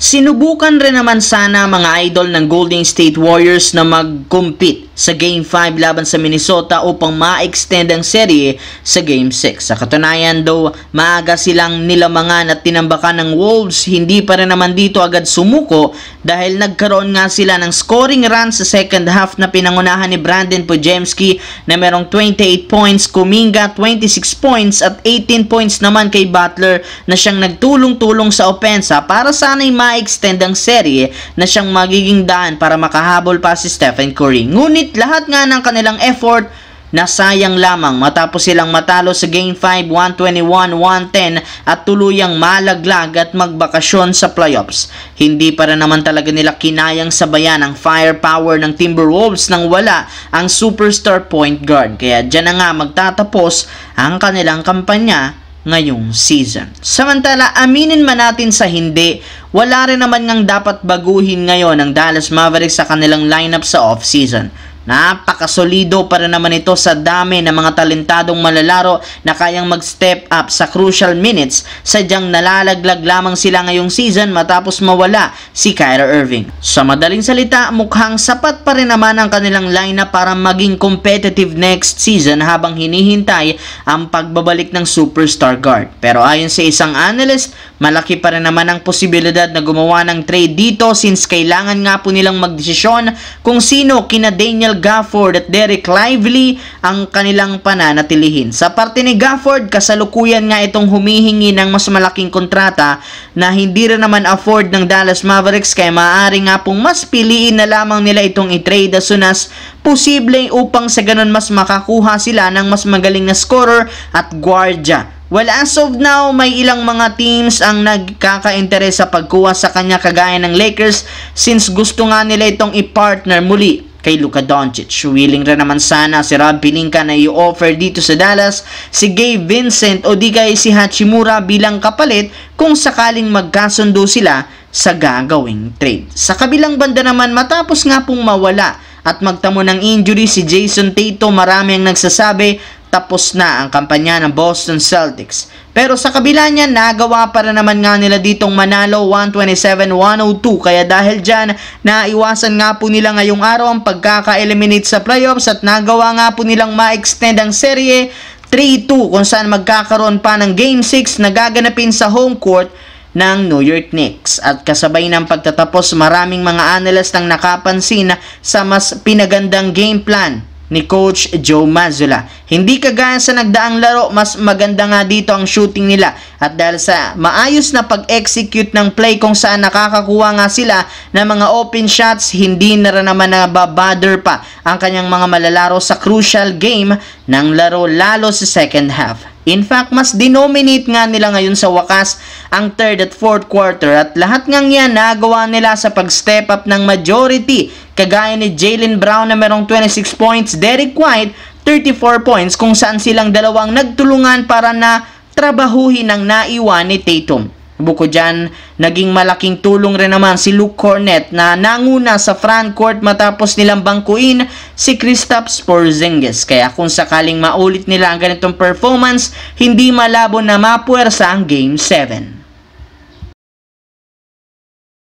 Sinubukan rin naman sana mga idol ng Golden State Warriors na mag-compete sa Game 5 laban sa Minnesota upang ma-extend ang serye sa Game 6. Sa katunayan daw, maaga silang nilamangan at tinambakan ng Wolves, hindi pa rin naman dito agad sumuko dahil nagkaroon nga sila ng scoring run sa second half na pinangunahan ni Brandon Podziemski na merong 28 points, Kuminga 26 points at 18 points naman kay Butler na siyang nagtulong-tulong sa opensa para sana'y ma-extend ang serye na siyang magiging daan para makahabol pa si Stephen Curry. Ngunit lahat nga ng kanilang effort nasayang lamang matapos silang matalo sa Game 5 121-110 at tuluyang malaglag at magbakasyon sa playoffs. Hindi pa rin naman talaga nila kinayang sabayan ang firepower ng Timberwolves nang wala ang superstar point guard. Kaya dyan na nga magtatapos ang kanilang kampanya ngayong season. Samantala, aminin man natin sa hindi, wala rin naman ngang dapat baguhin ngayon ng Dallas Mavericks sa kanilang lineup sa off-season. Napakasolido pa rin naman ito sa dami ng mga talentadong malalaro na kayang mag-step up sa crucial minutes, sadyang nalalaglag lamang sila ngayong season matapos mawala si Kyrie Irving. Sa madaling salita, mukhang sapat pa rin naman ang kanilang lineup para maging competitive next season habang hinihintay ang pagbabalik ng superstar guard. Pero ayon sa isang analyst, malaki pa rin naman ang posibilidad na gumawa ng trade dito since kailangan nga po nilang magdesisyon kung sino kina Daniel Gafford at Derek Lively ang kanilang pananatilihin. Sa parte ni Gafford, kasalukuyan nga itong humihingi ng mas malaking kontrata na hindi rin naman afford ng Dallas Mavericks, kaya maaari nga pong mas piliin na lamang nila itong i-trade as soon as posible upang sa ganun mas makakuha sila ng mas magaling na scorer at gwardya. Well, as of now, may ilang mga teams ang nagkaka-interes sa pagkuha sa kanya kagaya ng Lakers since gusto nga nila itong i-partner muli kay Luka Doncic. Willing rin naman sana si Rob Pelinka na i-offer dito sa Dallas si Gabe Vincent o di kaya si Hachimura bilang kapalit kung sakaling magkasundo sila sa gagawing trade. Sa kabilang banda naman, matapos nga pong mawala at magtamo ng injury si Jason Tatum, marami ang nagsasabi tapos na ang kampanya ng Boston Celtics. Pero sa kabila niyan, nagawa para naman nga nila ditong manalo 127-102. Kaya dahil dyan, naiwasan nga po nila ngayong araw ang pagkaka-eliminate sa playoffs at nagawa nga po nilang ma-extend ang serye 3-2 kung saan magkakaroon pa ng Game 6 na gaganapin sa home court ng New York Knicks. At kasabay ng pagtatapos, maraming mga analyst ang nakapansin sa mas pinagandang game plan ni Coach Joe Mazzulla. Hindi kagaya sa nagdaang laro, mas maganda nga dito ang shooting nila. At dahil sa maayos na pag-execute ng play kung saan nakakakuha nga sila ng mga open shots, hindi na rin naman nababother pa ang kanyang mga malalaro sa crucial game ng laro, lalo sa second half. In fact, mas dinominate nga nila ngayon sa wakas ang third at fourth quarter at lahat ngang yan nagawa nila sa pag-step up ng majority kagaya ni Jaylen Brown na merong 26 points, Derek White 34 points kung saan silang dalawang nagtulungan para na trabahuhin ang naiwan ni Tatum. Bukod dyan, naging malaking tulong rin naman si Luke Cornett na nanguna sa front court matapos nilang bangkuin si Kristaps Porzingis. Kaya kung sakaling maulit nila ang ganitong performance, hindi malabo na mapuwersa ang Game 7.